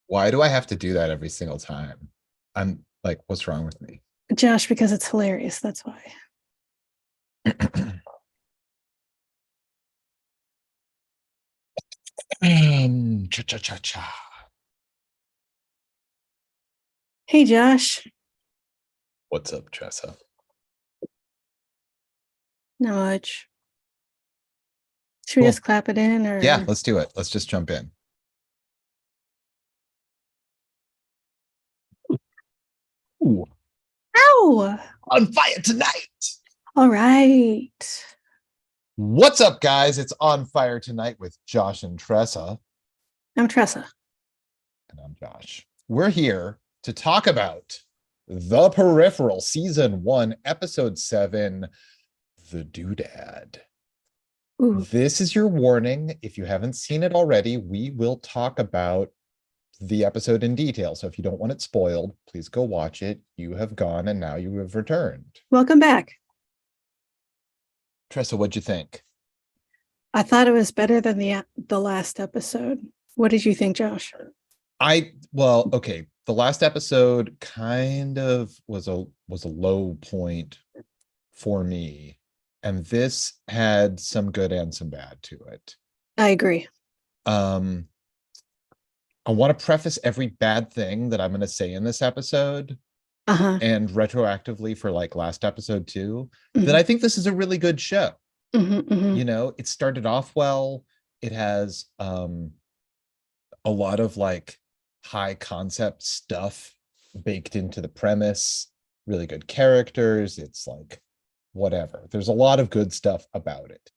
Why do I have to do that every single time? I'm like, what's wrong with me? Josh, because it's hilarious. That's why. Cha cha cha cha. Hey, Josh. What's up, Tressa? Not much. Should we Cool. just clap it in Yeah, or? let's do it. Let's just jump in. Ooh, Ow! on fire tonight. All right. What's up, guys? It's On Fire Tonight with Josh and Tressa. I'm Tressa. And I'm Josh. We're here to talk about The Peripheral, Season 1, Episode 7, The Doodad. Ooh. This is your warning. If you haven't seen it already, we will talk about the episode in detail. So if you don't want it spoiled, please go watch it. You have gone and now you have returned. Welcome back. Tressa, what'd you think? I thought it was better than the last episode. What did you think, Josh? Okay. The last episode kind of was a low point for me. And this had some good and some bad to it. I agree. I want to preface every bad thing that I'm going to say in this episode and retroactively for like last episode too, that I think this is a really good show. You know, it started off well. It has a lot of like high concept stuff baked into the premise, really good characters. It's like whatever. There's a lot of good stuff about it.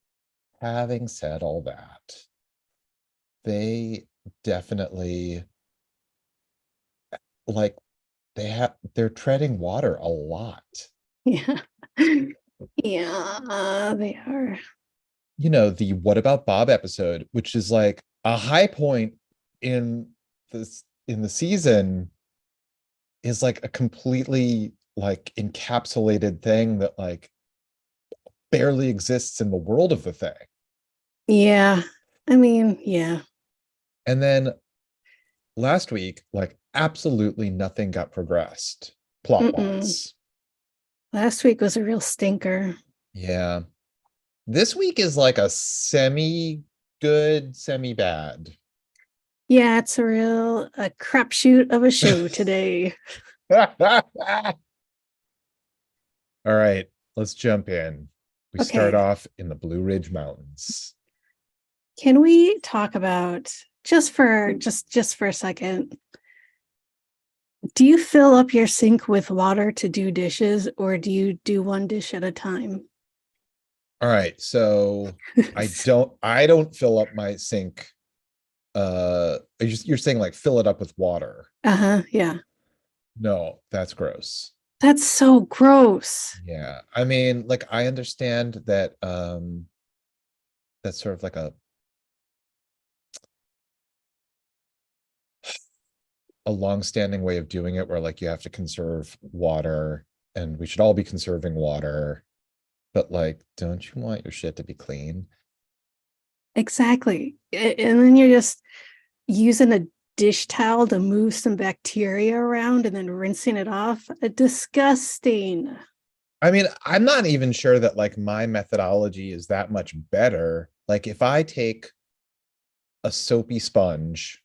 Having said all that, they definitely like they're treading water a lot. Yeah. Yeah, they are. You know, the What About Bob episode, which is like a high point in the season, is like a completely like encapsulated thing that like barely exists in the world of the thing. Yeah. I mean, yeah. And then last week, like absolutely nothing got progressed plot-wise. Last week was a real stinker. Yeah. This week is like a semi good, semi bad. Yeah, it's a crapshoot of a show today. All right, let's jump in. We start Okay. off in the Blue Ridge Mountains. Can we talk about just for a second? Do you fill up your sink with water to do dishes, or do you do one dish at a time? All right, so I don't fill up my sink. You're saying like fill it up with water. Yeah. No, that's gross. That's so gross. Yeah. I mean, like I understand that that's sort of like a long-standing way of doing it where like you have to conserve water and we should all be conserving water. But like, don't you want your shit to be clean? Exactly. And then you're just using a dish towel to move some bacteria around and then rinsing it off. Disgusting. I mean, I'm not even sure that like my methodology is that much better. Like if I take a soapy sponge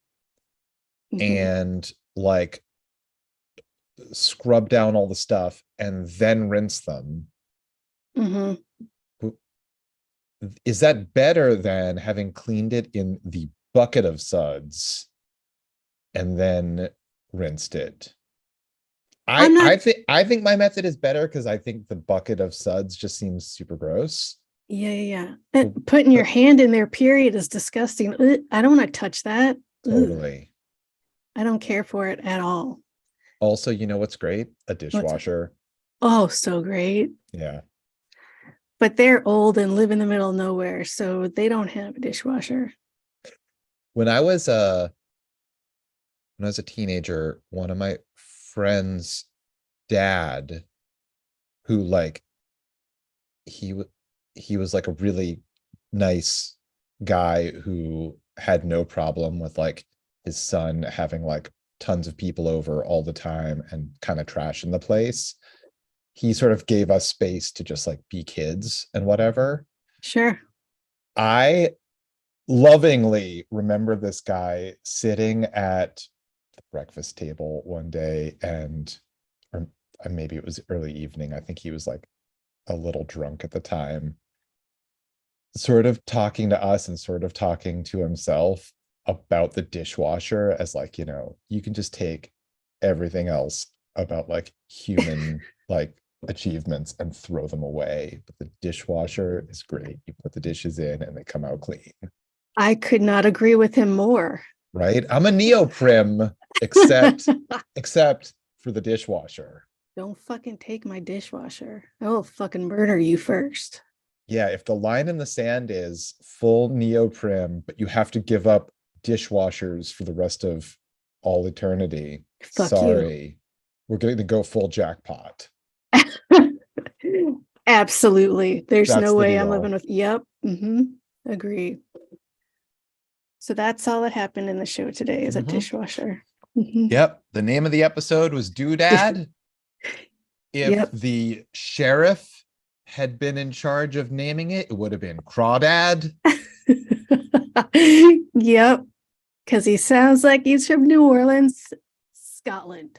and like scrub down all the stuff and then rinse them, is that better than having cleaned it in the bucket of suds and then rinsed it? I think my method is better because I think the bucket of suds just seems super gross. Yeah. Putting your hand in their period is disgusting. I don't want to touch that. Totally. I don't care for it at all. Also, you know what's great? A dishwasher. Oh, so great. Yeah. But they're old and live in the middle of nowhere, so they don't have a dishwasher. When I was a teenager, one of my friends' dad, who like he was like a really nice guy who had no problem with like his son having like tons of people over all the time and kind of trashing the place. He sort of gave us space to just like be kids and whatever. Sure. I lovingly remember this guy sitting at the breakfast table one day, and or maybe it was early evening. I think he was like a little drunk at the time, sort of talking to us and sort of talking to himself about the dishwasher as like, you can just take everything else about like human like achievements and throw them away, but the dishwasher is great. You put the dishes in and they come out clean. I could not agree with him more. Right? I'm a neoprim, except for the dishwasher. Don't fucking take my dishwasher. I will fucking murder you first. Yeah, if the line in the sand is full neoprim, but you have to give up dishwashers for the rest of all eternity, Fuck sorry. you. We're going to go full jackpot. Absolutely. There's That's no the way I'm deal. living with. Yep. Agree. So that's all that happened in the show today is a dishwasher. Yep. The name of the episode was Doodad. If the sheriff had been in charge of naming it, it would have been Crawdad. Yep. Because he sounds like he's from New Orleans, Scotland.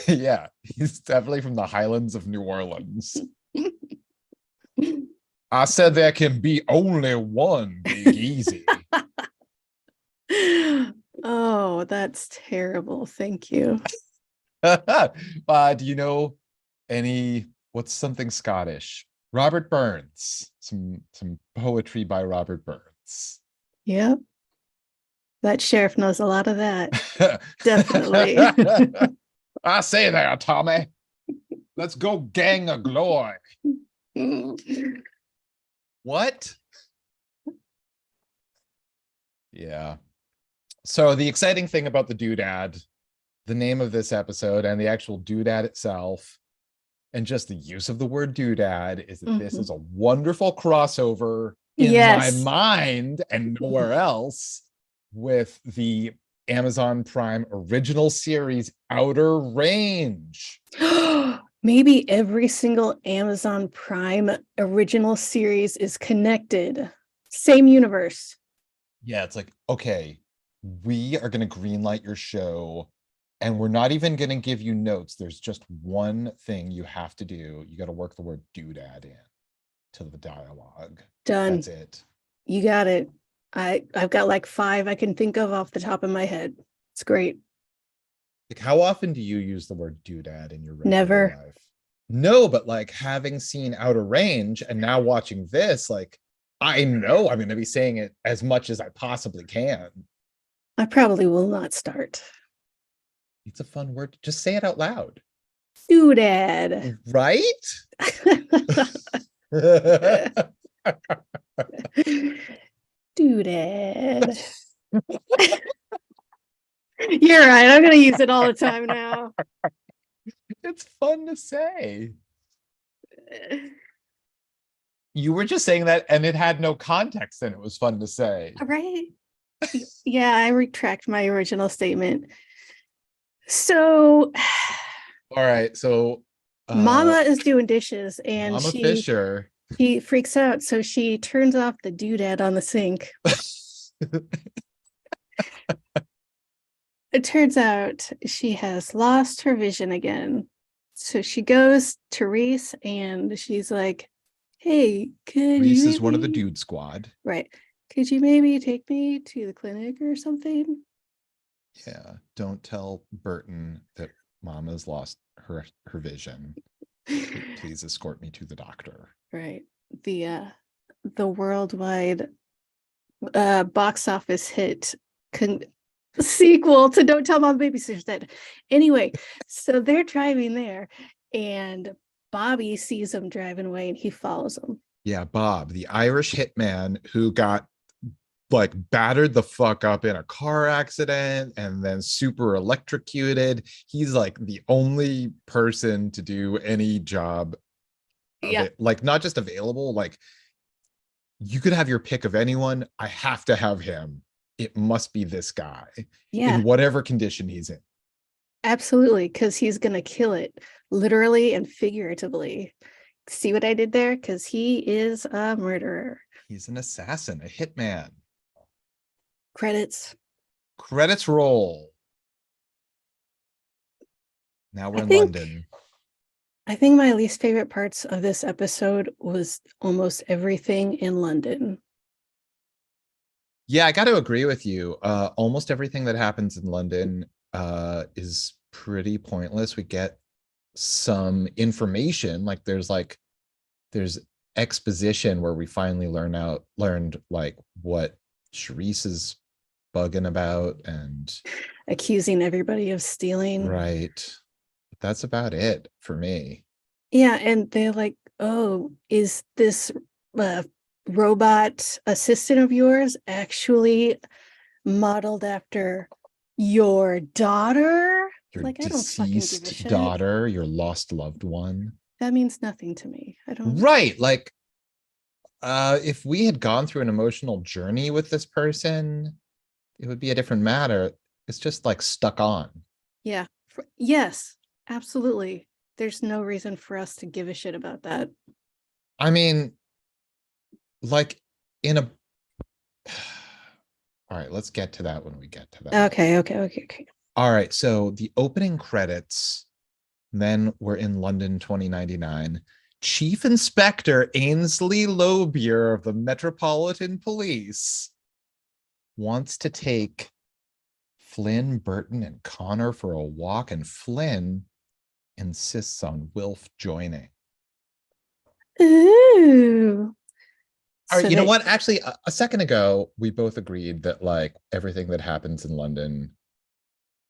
Yeah, he's definitely from the Highlands of New Orleans. I said there can be only one Big Easy. Oh, that's terrible. Thank you. Do you know what's something Scottish? Robert Burns. Some poetry by Robert Burns. Yep. That sheriff knows a lot of that. Definitely. I say there, Tommy. Let's go gang of glory. What? Yeah. So the exciting thing about the doodad, the name of this episode and the actual doodad itself, and just the use of the word doodad, is that this is a wonderful crossover in my mind and nowhere else with the Amazon Prime original series Outer Range. Maybe every single Amazon Prime original series is connected. Same universe. Yeah, it's like, okay, we are going to greenlight your show and we're not even going to give you notes. There's just one thing you have to do. You got to work the word doodad in to the dialogue. Done. That's it. You got it. I've got like 5 I can think of off the top of my head. It's great. Like, how often do you use the word doodad in your regular life? No, but like having seen Outer Range and now watching this, like I know I'm going to be saying it as much as I possibly can. I probably will not start. It's a fun word. Just say it out loud. Doodad. Right? Doodad. You're right. I'm going to use it all the time now. It's fun to say. You were just saying that and it had no context and it was fun to say. Right. Yeah, I retract my original statement. So all right, so Mama is doing dishes and Mama Fisher, she freaks out, so she turns off the doodad on the sink. It turns out she has lost her vision again. So she goes to Reese and she's like, hey, Reese is one of the dude squad. Right. Could you maybe take me to the clinic or something? Yeah. Don't tell Burton that Mama's lost her vision. Please escort me to the doctor. Right. The worldwide box office hit sequel to Don't Tell Mom Babysitter's Dead. Anyway, so they're driving there and Bobby sees them driving away and he follows them. Yeah, Bob, the Irish hitman who got like battered the fuck up in a car accident and then super electrocuted. He's like the only person to do any job. Yeah. Like not just available, like you could have your pick of anyone. I have to have him. it must be this guy Yeah, in whatever condition he's in. absolutely. Because he's going to kill it literally and figuratively. See what I did there? Because he is a murderer. He's an assassin, a hitman. Credits. Credits roll. Now we're I in think London. I think my least favorite parts of this episode was almost everything in London. Yeah, I got to agree with you. Almost everything that happens in London is pretty pointless. We get some information, there's exposition where we finally learned like what Charisse is bugging about, and Accusing everybody of stealing. right. That's about it for me. Yeah, and they're like, "Oh, is this uh, robot assistant of yours actually modeled after your daughter?" Your Like, I don't fucking give a deceased shit. daughter, your lost loved one. That means nothing to me. I don't. Right. Like if we had gone through an emotional journey with this person, it would be a different matter. It's just like stuck on. Yeah. Yes, absolutely. There's no reason for us to give a shit about that. I mean, like in a all right, let's get to that when we get to that. Okay. All right, so the opening credits, then we're in London 2099. Chief Inspector Ainsley Lobier of the Metropolitan Police wants to take Flynn, Burton, and Connor for a walk, and Flynn insists on Wilf joining. Ooh. All right, So you know that, what? Actually, a second ago, we both agreed that like everything that happens in London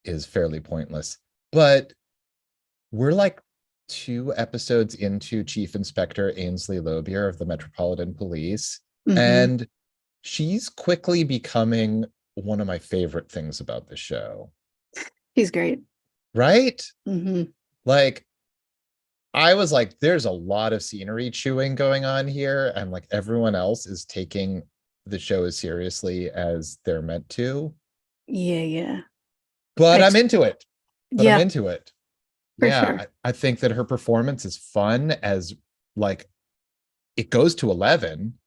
is fairly pointless. But we're like 2 episodes into Chief Inspector Ainsley Lobier of the Metropolitan Police, mhm, and she's quickly becoming one of my favorite things about the show. he's great. Right? Mhm. Like, I was like, there's a lot of scenery chewing going on here, and like everyone else is taking the show as seriously as they're meant to. Yeah. But I I'm t- into it. But I'm yeah, into it. for Yeah, sure. I think that her performance is fun as like it goes to 11.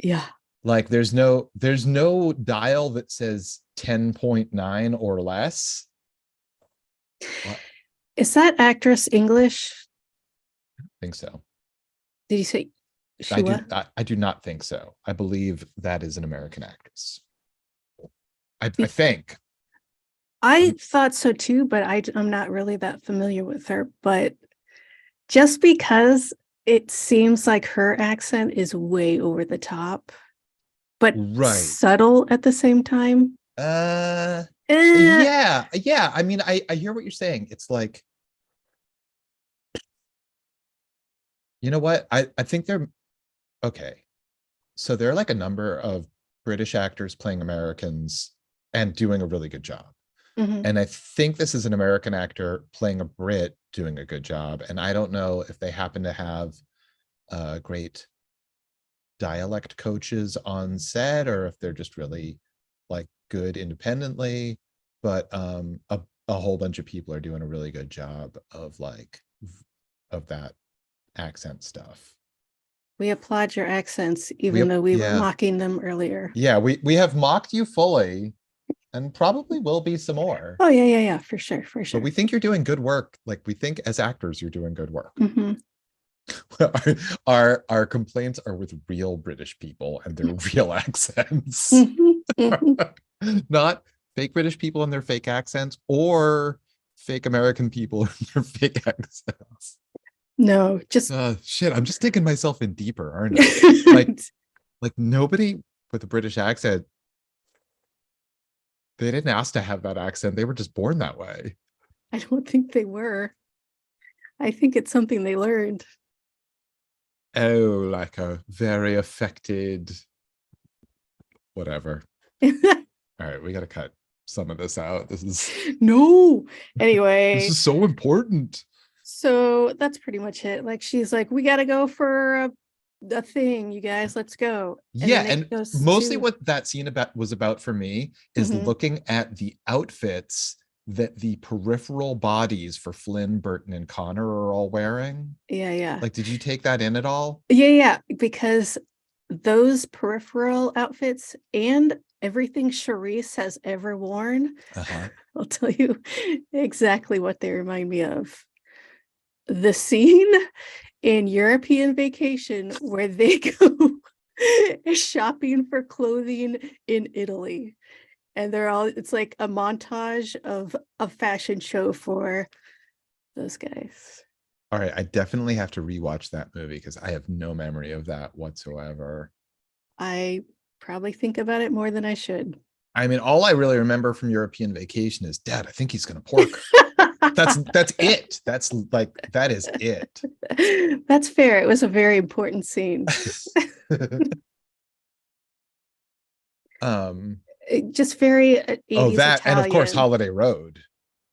Yeah. Like there's no dial that says 10.9 or less. Well, Is that actress English? I think so. Did you say I do Shua? I do not think so. I believe that is an American actress. I think. I thought so too, but I'm not really that familiar with her. But just because it seems like her accent is way over the top, but Right. subtle at the same time. Uh Eh, yeah. I mean, I hear what you're saying. It's like, you know what? I think they're okay. So there are like a number of British actors playing Americans and doing a really good job. mhm. And I think this is an American actor playing a Brit doing a good job. And I don't know if they happen to have great dialect coaches on set or if they're just really like good independently. But a whole bunch of people are doing a really good job of like of that accent stuff. We applaud your accents, We even though we were yeah. mocking them earlier. Yeah, we have mocked you fully and probably will be some more. Oh yeah, for sure, for But sure. we think you're doing good work. Like we think as actors you're doing good work. Mhm. Our complaints are with real British people and their real accents. Mhm. Mhm. Not fake British people and their fake accents or fake American people and their fake accents. No, just Shit, I'm just digging myself in deeper, aren't I? Like like nobody with a British accent, they didn't ask to have that accent. They were just born that way. I don't think they were. I think it's something they learned. Oh, like a very affected whatever. All right, we got to cut some of this out. No. This Anyway, is so important. so that's pretty much it. Like she's like, we gotta go for the thing, you guys, let's go. And Yeah, then it and goes mostly to what that scene was about for me is looking at the outfits that the peripheral bodies for Flynn, Burton, and Connor are all wearing. yeah. Like, did you take that in at all? Yeah, because those peripheral outfits and everything Charisse has ever worn, I'll tell you exactly what they remind me of. The scene in European Vacation where they go shopping for clothing in Italy. And it's like a montage of a fashion show for those guys. All right, I definitely have to rewatch that movie because I have no memory of that whatsoever. I probably think about it more than I should. I mean, all I really remember from European Vacation is, Dad, I think he's gonna pork. That's it. That's like, that is it. That's fair. It was a very important scene. Just very 80s that, and of course, Italian. Holiday Road.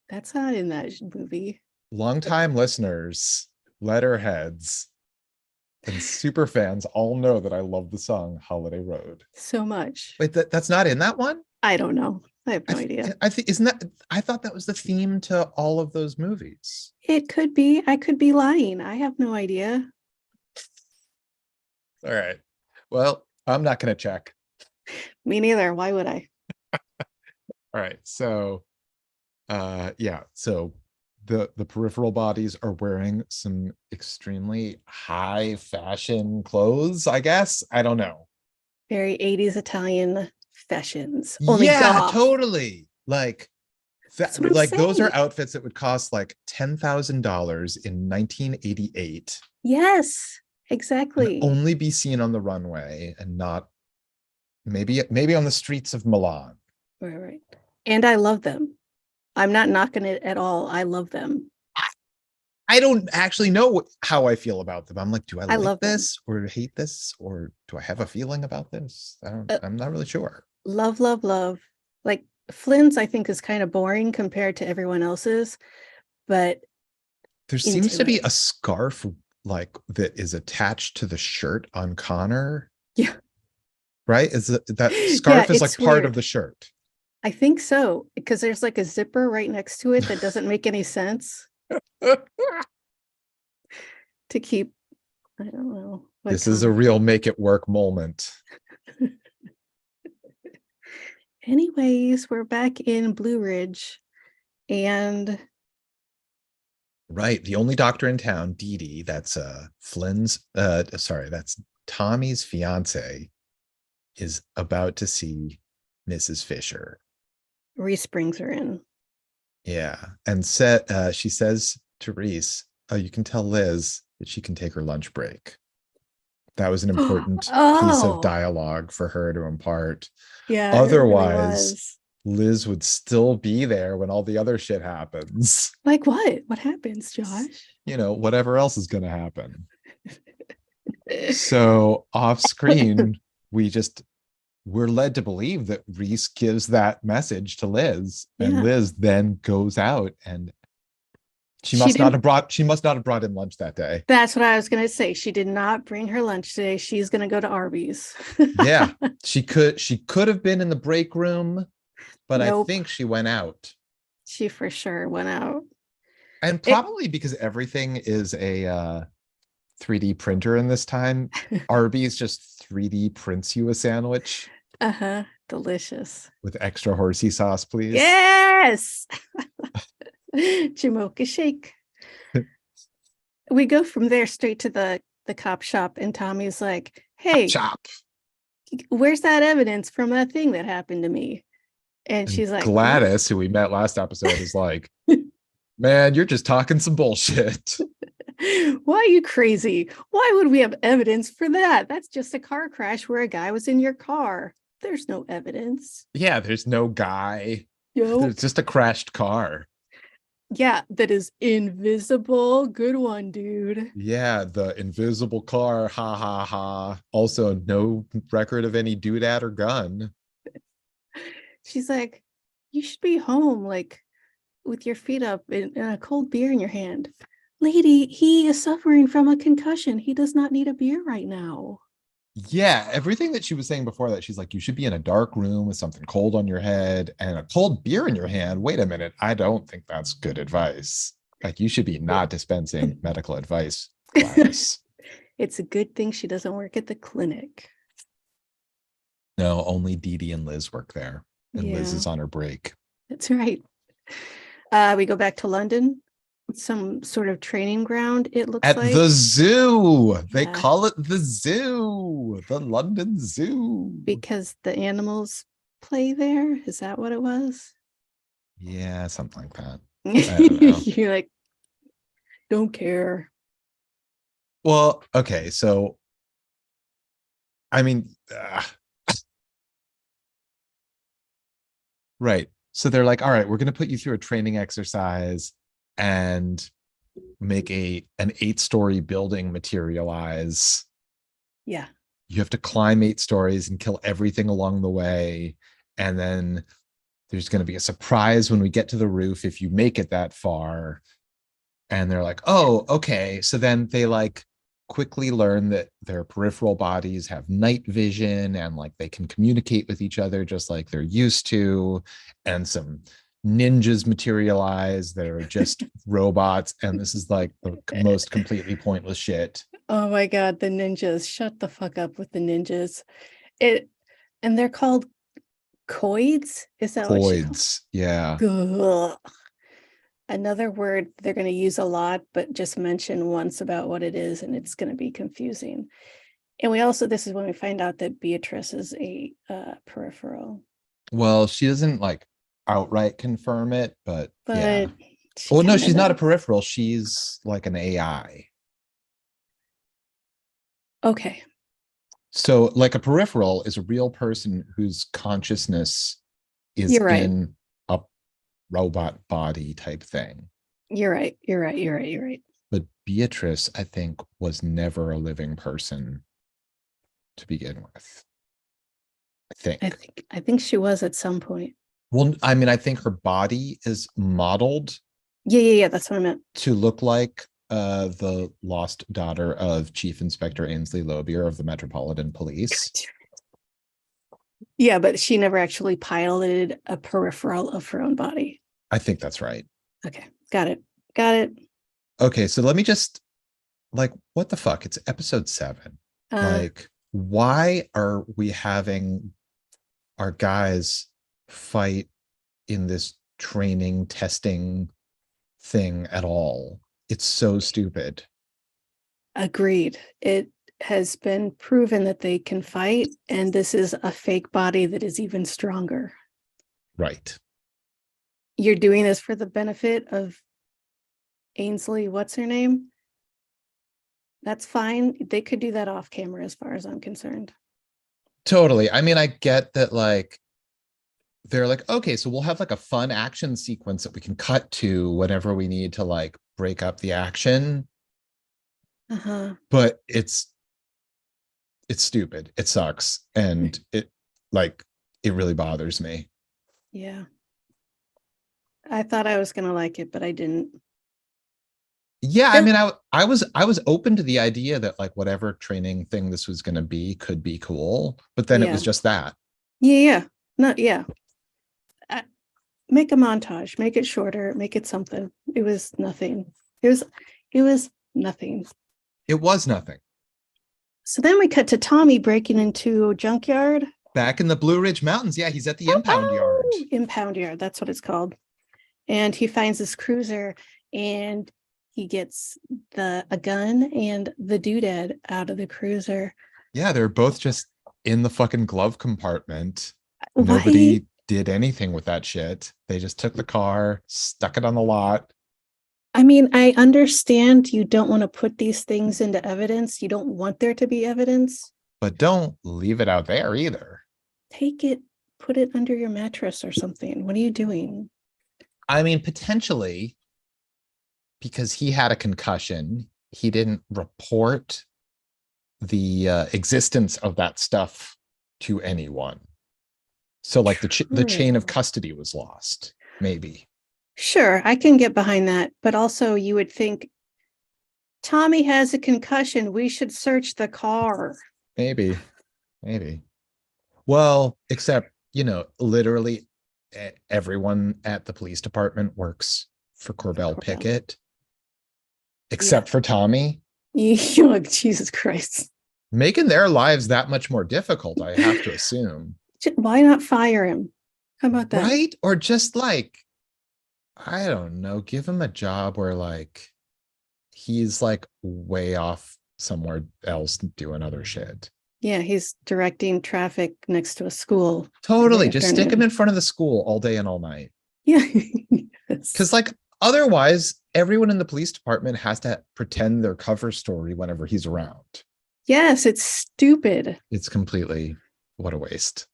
That's not in that movie. Longtime listeners, letterheads, and super fans all know that I love the song Holiday Road. So much. Wait, that's not in that one? I don't know. I have no idea. I think, isn't that, I thought that was the theme to all of those movies. It could be. I could be lying. I have no idea. All right. Well, I'm not going to check. Me neither. Why would I? All right. So, yeah. So the peripheral bodies are wearing some extremely high fashion clothes, I guess. I don't know. Very 80s Italian fashions. Only Yeah, goth. totally. Like that, like saying. Those are outfits that would cost like $10,000 in 1988. Yes, exactly. And only be seen on the runway and not maybe on the streets of Milan. Right. And I love them. I'm not knocking it at all. I love them. I don't actually know how I feel about them. I'm like, do I like this them. or hate this, or do I have a feeling about this? I'm not really sure. Love. Like Flynn's, I think, is kind of boring compared to everyone else's, but there seems to be a scarf like that is attached to the shirt on Connor. Yeah. Right? Is that scarf is like part of the shirt? I think so, because there's like a zipper right next to it that doesn't make any sense. To keep, I don't know. This is a real make it work moment. Anyways, we're back in Blue Ridge and right, the only doctor in town, Dee Dee, that's Flynn's that's Tommy's fiance, is about to see Mrs. Fisher. Reese brings her in. Yeah, and she says to Reese, "Oh, you can tell Liz that she can take her lunch break." That was an important piece of dialogue for her to impart. Yeah. Otherwise, Liz would still be there when all the other shit happens. Like what? What happens, Josh? You know, whatever else is going to happen. So off screen, we're led to believe that Reese gives that message to Liz, and Liz then goes out, and she must not have brought in lunch that day. That's what I was going to say. She did not bring her lunch today. She's going to go to Arby's. Yeah, she could have been in the break room, but nope. I think she went out. She for sure went out. And probably because everything is a 3D printer in this time, Arby's just 3D prints you a sandwich. Delicious. With extra horsey sauce, please. Yes. Jamocha shake. We go from there straight to the cop shop, and Tommy's like, "Hey, shop, where's that evidence from that thing that happened to me?" And she's like, Gladys, who we met last episode, is like, "Man, you're just talking some bullshit. Why are you crazy? Why would we have evidence for that? That's just a car crash where a guy was in your car. There's no evidence." Yeah, there's no guy. There's just a crashed car. Yeah, that is invisible. Good one, dude. Yeah, the invisible car. Ha ha ha. Also, no record of any doodad or gun. She's like, "You should be home, like, with your feet up and a cold beer in your hand." Lady, he is suffering from a concussion. He does not need a beer right now. Yeah, everything that she was saying before that, she's like, you should be in a dark room with something cold on your head and a cold beer in your hand. Wait a minute. I don't think that's good advice. Like, you should be not dispensing medical advice, Gladys. It's a good thing she doesn't work at the clinic. No, only Dee Dee and Liz work there. And Liz Yeah, is on her break. that's right. We go back to London, some sort of training ground, it looks At like. the zoo. They Yeah, call it the zoo, the London Zoo. because the animals play there. Is that what it was? Yeah, something like that. I don't know. You're like, don't care. Well, okay, so I mean, right. So they're like, all right, we're going to put you through a training exercise and make an 8-story building materialize. Yeah. You have to climb 8 stories and kill everything along the way. And then there's going to be a surprise when we get to the roof if you make it that far. And they're like, oh, okay. So then they like quickly learn that their peripheral bodies have night vision and like they can communicate with each other just like they're used to. And some ninjas materialize that are just robots. And this is like the most completely pointless shit. Oh my God, the ninjas. Shut the fuck up with the ninjas. It and they're called coids. Is that what she Coids. Yeah. Ugh. Another word they're going to use a lot, but just mention once about what it is, and it's going to be confusing. And we also, this is when we find out that Beatrice is a peripheral. Well, she doesn't like outright confirm it, but yeah. But she Oh no, kind of she's not a does. peripheral. She's like an AI. Okay. So, like a peripheral is a real person whose consciousness is You're right. in a robot body type thing. You're right. You're right. You're right. You're right. But Beatrice, I think, was never a living person to begin with. I think. I think she was at some point. Well, I mean, I think her body is modeled Yeah. That's what I meant. to look like the lost daughter of Chief Inspector Ainsley Lobier of the Metropolitan Police. Yeah, but she never actually piloted a peripheral of her own body. I think that's right. Okay. Got it. Got it. Okay, so let me just like, what the fuck? It's episode 7. Like, why are we having our guys fight in this training testing thing at all? It's so stupid. Agreed. It has been proven that they can fight, and this is a fake body that is even stronger. Right. You're doing this for the benefit of Ainsley, what's her name? That's fine. They could do that off camera as far as I'm concerned. Totally. I mean, I get that, like, they're like, okay, so we'll have like a fun action sequence that we can cut to whenever we need to like break up the action. But it's stupid. It sucks. And it like it really bothers me. Yeah. I thought I was gonna like it, but I didn't. Yeah, I mean, I was open to the idea that like whatever training thing this was going to be could be cool, but then it was just that. Yeah. Not yeah. Make a montage, make it shorter, make it something. It was nothing. It was nothing. It was nothing. So then we cut to Tommy breaking into a junkyard. Back in the Blue Ridge Mountains. Yeah, he's at the impound yard. Impound yard, that's what it's called. And he finds this cruiser and he gets a gun and the doodad out of the cruiser. Yeah, they're both just in the fucking glove compartment. Why? Nobody did anything with that shit. They just took the car, stuck it on the lot. I mean, I understand you don't want to put these things into evidence. You don't want there to be evidence. But don't leave it out there either. Take it, put it under your mattress or something. What are you doing? I mean, potentially, because he had a concussion, he didn't report the existence of that stuff to anyone. So like the chain of custody was lost, maybe. Sure, I can get behind that. But also you would think Tommy has a concussion. We should search the car. Maybe. Well, except, literally everyone at the police department works for Corbell Pickett, except for Tommy. Jesus Christ. Making their lives that much more difficult, I have to assume. Why not fire him? How about that? Right? Or just like, I don't know, give him a job where like he's like way off somewhere else doing other shit. Yeah, he's directing traffic next to a school. Totally. Just stick him in front of the school all day and all night. Yeah. Because like otherwise, everyone in the police department has to pretend their cover story whenever he's around. Yes, it's stupid. It's completely, what a waste.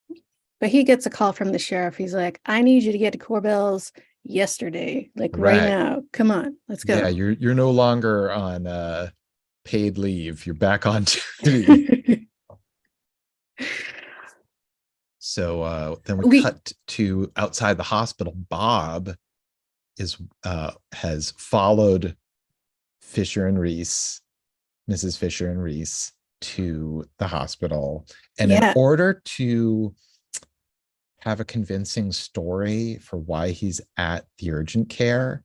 But he gets a call from the sheriff. He's like, I need you to get to Corbell's yesterday, like right now. Come on, let's go. Yeah, you're no longer on paid leave. You're back on duty. So then we cut to outside the hospital. Bob has followed Fisher and Reese, Mrs. Fisher and Reese, to the hospital. And in order to have a convincing story for why he's at the urgent care,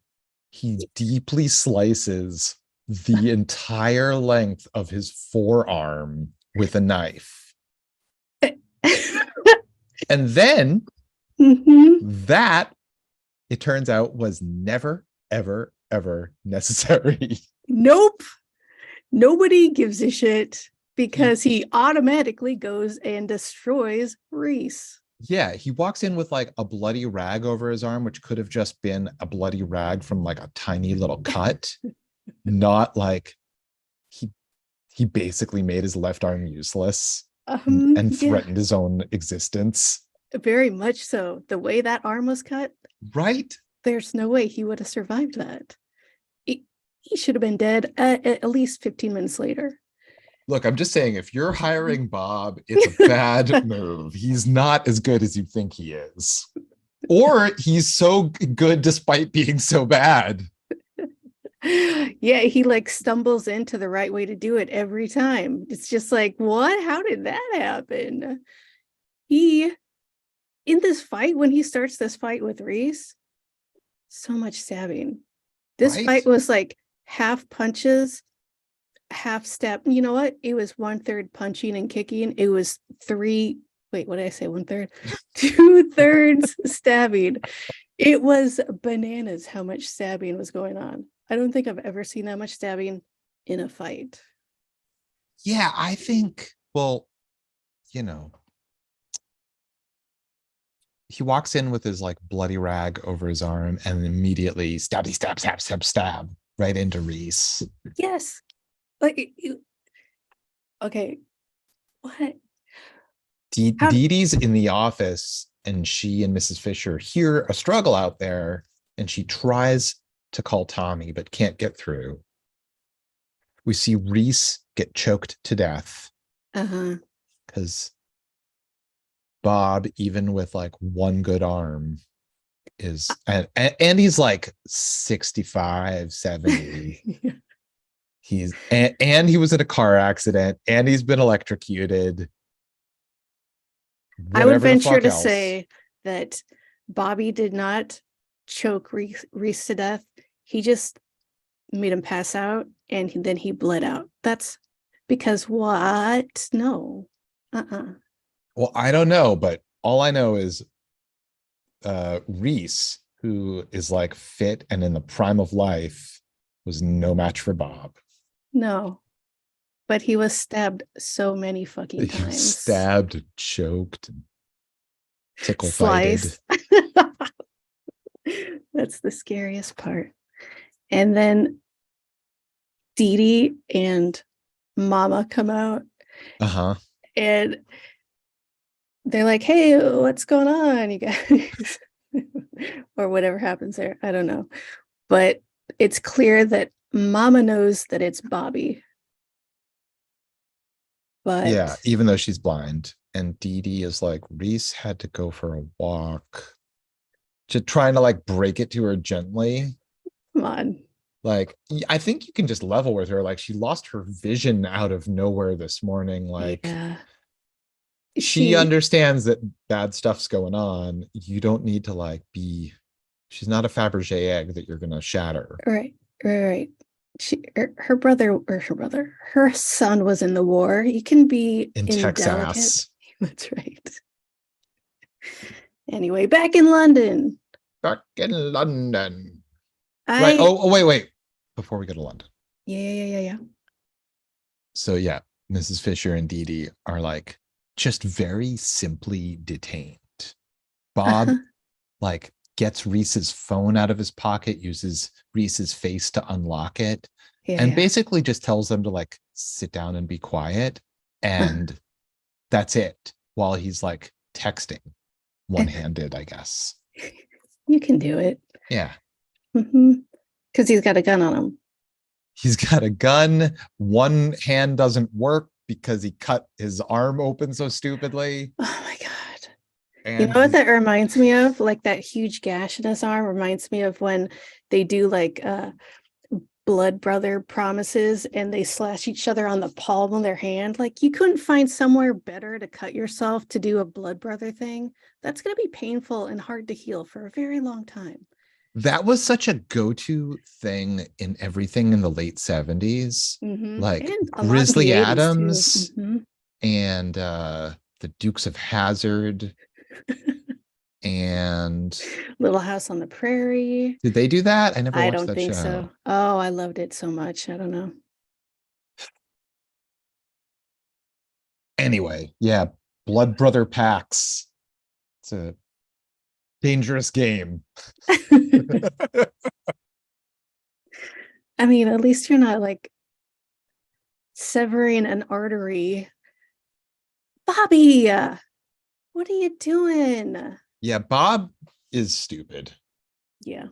he deeply slices the entire length of his forearm with a knife. And then that, it turns out, was never, ever, ever necessary. Nope. Nobody gives a shit because he automatically goes and destroys Reese. Yeah, he walks in with like a bloody rag over his arm, which could have just been a bloody rag from like a tiny little cut. Not like he basically made his left arm useless and threatened his own existence. Very much so. The way that arm was cut, right? There's no way he would have survived that. He should have been dead at least 15 minutes later. Look, I'm just saying, if you're hiring Bob, it's a bad move. He's not as good as you think he is. Or he's so good despite being so bad. Yeah, he like stumbles into the right way to do it every time. It's just like, what? How did that happen? In this fight, when he starts this fight with Reese, so much stabbing. This fight was like half punches, half stab. You know what? It was 1/3 punching and kicking. It was 3. Wait, what did I say? 1/3? 2/3 stabbing. It was bananas how much stabbing was going on. I don't think I've ever seen that much stabbing in a fight. Yeah, I think, well, he walks in with his like bloody rag over his arm and immediately stab right into Reese. Yes. Like, okay. What? Dee Dee's in the office and she and Mrs. Fisher hear a struggle out there and she tries to call Tommy but can't get through. We see Reese get choked to death. Because Bob, even with like one good arm, is and he's like 65, 70. Yeah. And he was in a car accident and he's been electrocuted. I would venture to say that Bobby did not choke Reese to death. He just made him pass out and then he bled out. That's because what? No. Well, I don't know, but all I know is Reese, who is like fit and in the prime of life, was no match for Bob. No, but he was stabbed so many fucking times. He was stabbed, choked, tickle sliced. That's the scariest part. And then Dee Dee and Mama come out. And they're like, hey, what's going on, you guys? Or whatever happens there. I don't know. But it's clear that Mama knows that it's Bobby. But yeah, even though she's blind. And Dee Dee is like, Reese had to go for a walk. Just trying to like break it to her gently. Come on. Like, I think you can just level with her. Like, she lost her vision out of nowhere this morning. Like, Yeah. she understands that bad stuff's going on. You don't need to like be, she's not a Fabergé egg that you're going to shatter. Right. Her son was in the war. You can be In indelicate. Texas. That's right. Anyway, back in London. Back in London. Right. Oh, wait. Before we go to London. Yeah. So yeah, Mrs. Fisher and Dee Dee are like just very simply detained. Bob like gets Reese's phone out of his pocket, uses Reese's face to unlock it, and basically just tells them to like sit down and be quiet. And that's it, while he's like texting one-handed, I guess. You can do it. Yeah. Because he's got a gun on him. He's got a gun. One hand doesn't work because he cut his arm open so stupidly. Oh my God. And you know what that reminds me of? Like that huge gash in his arm reminds me of when they do like blood brother promises and they slash each other on the palm of their hand. Like you couldn't find somewhere better to cut yourself to do a blood brother thing. That's going to be painful and hard to heal for a very long time. That was such a go-to thing in everything in the late 70s. Like Grizzly Adams and the Dukes of Hazzard and Little House on the Prairie. Did they do that? I never watched that show. I don't think so. Oh, I loved it so much. I don't know. Anyway, yeah, blood brother packs. It's a dangerous game. I mean, at least you're not like severing an artery. Bobby, what are you doing? Yeah, Bob is stupid. Yeah.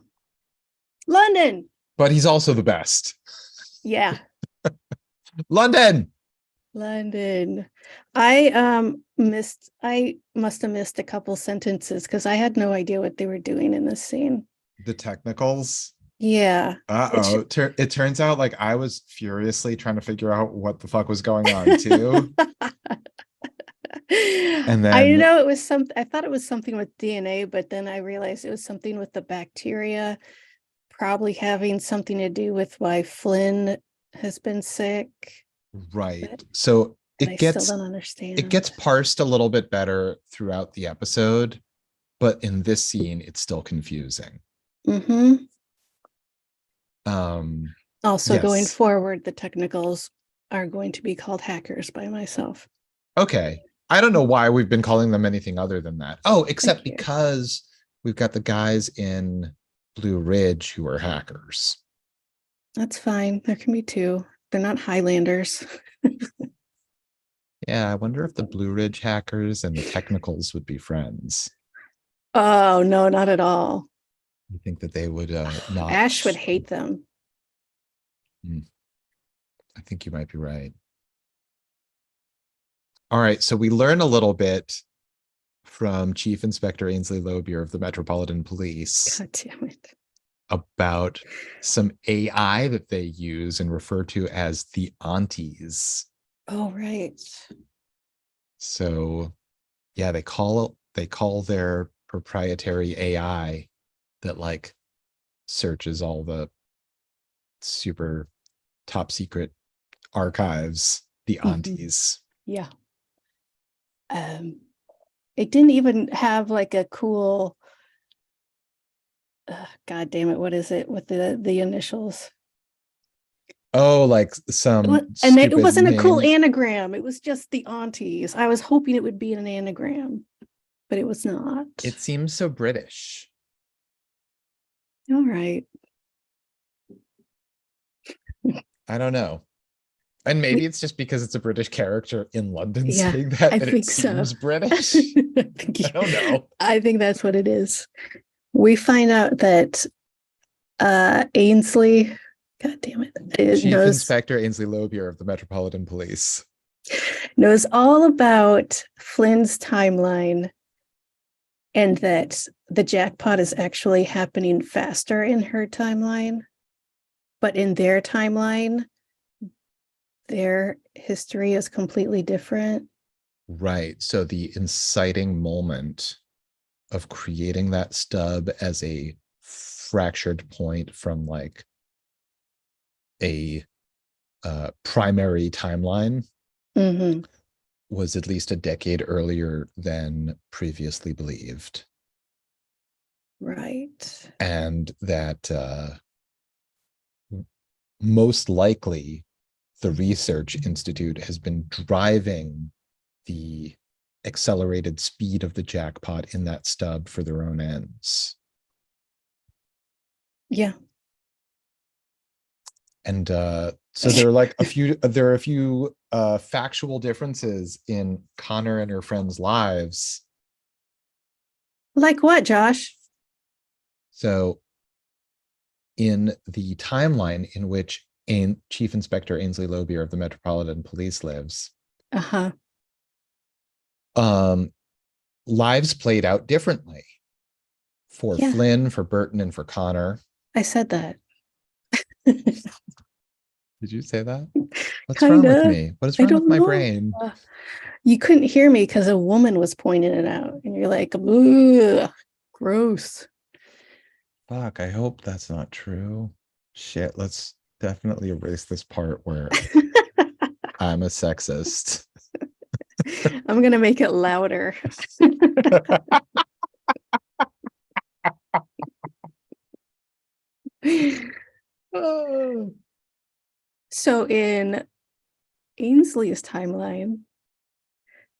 London. But he's also the best. Yeah. London. I must have missed a couple sentences because I had no idea what they were doing in this scene. The technicals. Yeah. Uh-oh. It turns out like I was furiously trying to figure out what the fuck was going on too. And then I know it was I thought it was something with DNA, but then I realized it was something with the bacteria, probably having something to do with why Flynn has been sick. Right. So I still don't understand. It gets parsed a little bit better throughout the episode, but in this scene, it's still confusing. Also, going forward, the technicals are going to be called hackers by myself. Okay. I don't know why we've been calling them anything other than that. Oh, except because we've got the guys in Blue Ridge who are hackers. That's fine. There can be two. They're not Highlanders. Yeah, I wonder if the Blue Ridge hackers and the technicals would be friends. Oh, no, not at all. You think that they would not? Ash would hate them. I think you might be right. All right, so we learn a little bit from Chief Inspector Ainsley Lobier of the Metropolitan Police. God damn it. About some AI that they use and refer to as the aunties. Oh, right. So, yeah, they call their proprietary AI that like searches all the super top secret archives, the aunties. Yeah. It didn't even have like a cool God damn it, what is it with the initials? Oh, like some and it wasn't a cool anagram. It was just the aunties. I was hoping it would be an anagram, but it was not. It seems so British. All right. I don't know. And maybe it's just because it's a British character in London saying that. I think it seems British. I don't know. I think that's what it is. We find out that Ainsley, God damn it, Chief Inspector Ainsley Lobier of the Metropolitan Police knows all about Flynn's timeline and that the jackpot is actually happening faster in her timeline. But in their timeline, their history is completely different. Right. So the inciting moment of creating that stub as a fractured point from like a primary timeline was at least a decade earlier than previously believed. Right. And that most likely the research institute has been driving the accelerated speed of the jackpot in that stub for their own ends. Yeah. And so there are a few factual differences in Connor and her friends' lives. Like what, Josh? So in the timeline in which Chief Inspector Ainsley Lobier of the Metropolitan Police lives, lives played out differently for Flynn, for Burton, and for Connor. I said that. Did you say that? What's wrong with me? What is wrong with my brain? You couldn't hear me because a woman was pointing it out, and you're like, ugh, gross. Fuck, I hope that's not true. Shit, let's definitely erase this part where I'm a sexist. I'm gonna make it louder. So in Ainsley's timeline,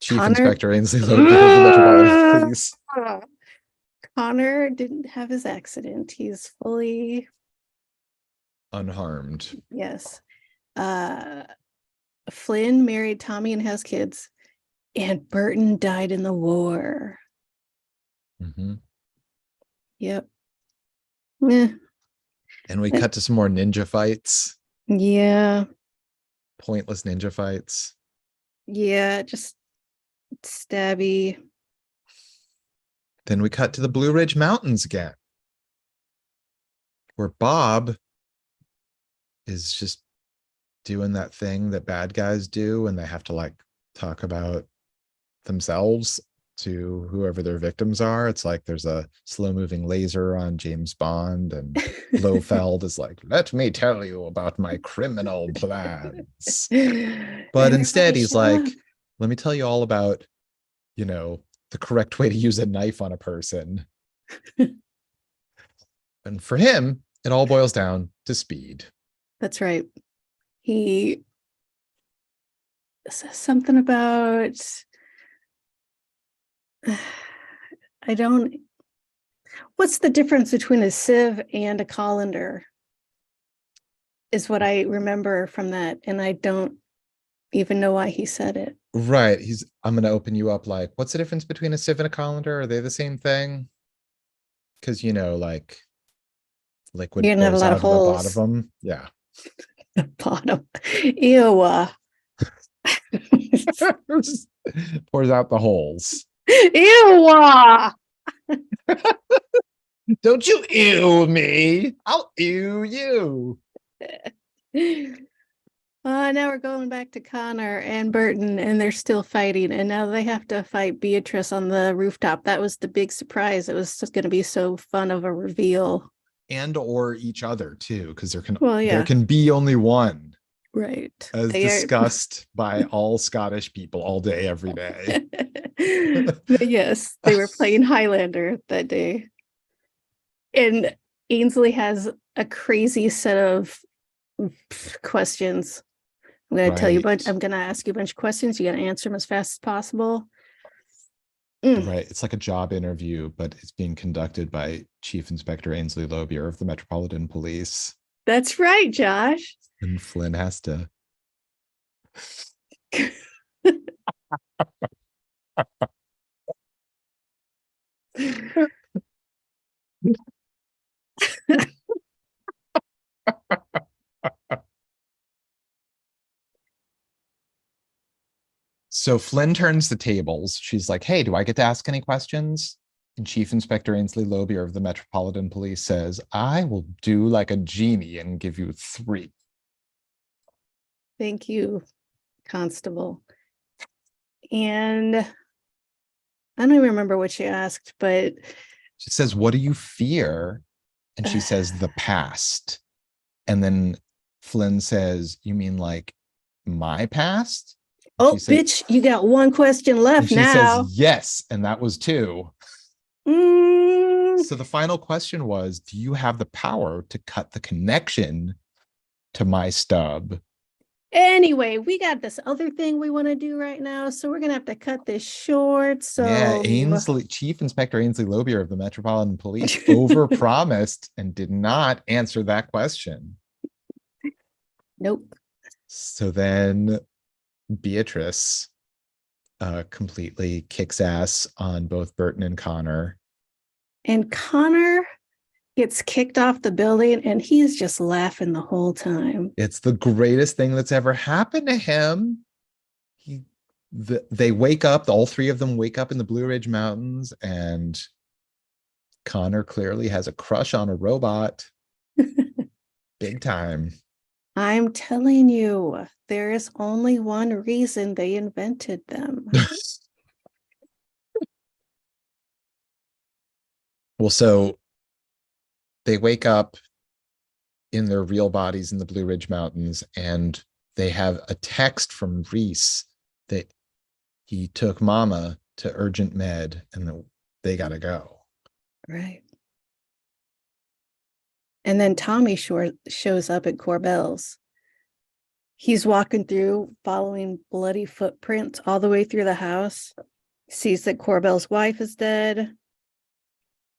Chief Inspector Ainsley Lobier of the Metropolitan Police. Connor didn't have his accident. He's fully unharmed. Yes. Flynn married Tommy and has kids, and Burton died in the war. Yep. Yeah. And we cut to some more ninja fights. Yeah. Pointless ninja fights. Yeah, just stabby. Then we cut to the Blue Ridge Mountains again, where Bob is just doing that thing that bad guys do when they have to like talk about themselves to whoever their victims are. It's like there's a slow moving laser on James Bond, and Blofeld is like, let me tell you about my criminal plans. But instead he's like, let me tell you all about, you know, the correct way to use a knife on a person. And for him, it all boils down to speed. That's right. He says something about what's the difference between a sieve and a colander is what I remember from that, and I don't even know why he said it. Right. I'm going to open you up like, what's the difference between a sieve and a colander? Are they the same thing? Because, you know, like liquid You're gonna have a lot of holes. The bottom of them. Yeah. The bottom. Ew. Just pours out the holes. Ew. Don't you ew me. I'll ew you. Now we're going back to Connor and Burton, and they're still fighting, and now they have to fight Beatrice on the rooftop. That was the big surprise. It was just going to be so fun of a reveal. And or each other too, because there can be only one. Right. As discussed by all Scottish people all day, every day. Yes, they were playing Highlander that day. And Ainsley has a crazy set of questions. I'm going to tell you I'm going to ask you a bunch of questions. You got to answer them as fast as possible. Right. It's like a job interview, but it's being conducted by Chief Inspector Ainsley Lobier of the Metropolitan Police. That's right, Josh. And Flynn has to. So Flynn turns the tables. She's like, hey, do I get to ask any questions? And Chief Inspector Ainsley Lobier of the Metropolitan Police says, I will do like a genie and give you 3. Thank you, Constable. And I don't even remember what she asked, but she says, what do you fear? And she says, the past. And then Flynn says, you mean like my past? And oh, bitch, you got one question and left she now. says, yes. And that was 2. Mm. So the final question was, do you have the power to cut the connection to my stub? Anyway, we got this other thing we want to do right now, so we're gonna have to cut this short. So yeah, Chief Inspector Ainsley Lobier of the Metropolitan Police overpromised and did not answer that question. Nope. So then Beatrice completely kicks ass on both Burton and Connor. And Connor gets kicked off the building and he's just laughing the whole time. It's the greatest thing that's ever happened to him. They wake up, all 3 of them wake up in the Blue Ridge Mountains, and Connor clearly has a crush on a robot. Big time. I'm telling you, there is only one reason they invented them. Well, so they wake up in their real bodies in the Blue Ridge Mountains, and they have a text from Reese that he took Mama to urgent med and they gotta go. Right. And then Tommy shows up at Corbell's. He's walking through, following bloody footprints all the way through the house. Sees that Corbell's wife is dead.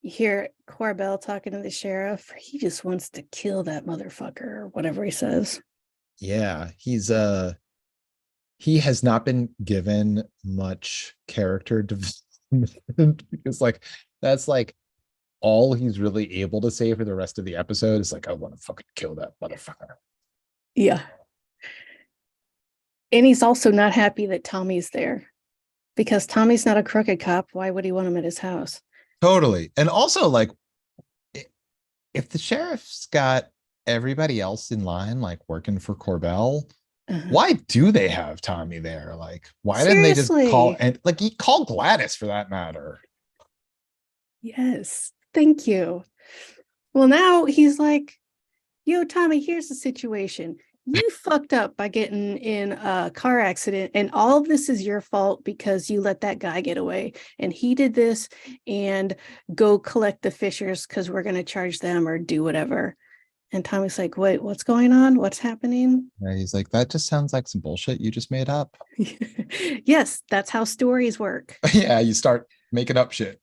You hear Corbell talking to the sheriff. He just wants to kill that motherfucker, or whatever he says. Yeah, he has not been given much character development because like that's like all he's really able to say for the rest of the episode is like, I want to fucking kill that motherfucker. Yeah. And he's also not happy that Tommy's there because Tommy's not a crooked cop. Why would he want him at his house? Totally. And also, like, if the sheriff's got everybody else in line, like working for Corbell, why do they have Tommy there? Like, why didn't they just call and like he called Gladys for that matter? Yes. Thank you. Well, now he's like, yo, Tommy, here's the situation. You fucked up by getting in a car accident, and all of this is your fault because you let that guy get away. And he did this, and go collect the Fishers because we're going to charge them or do whatever. And Tommy's like, wait, what's going on? What's happening? Yeah, he's like, that just sounds like some bullshit you just made up. Yes, that's how stories work. Yeah, you start making up shit.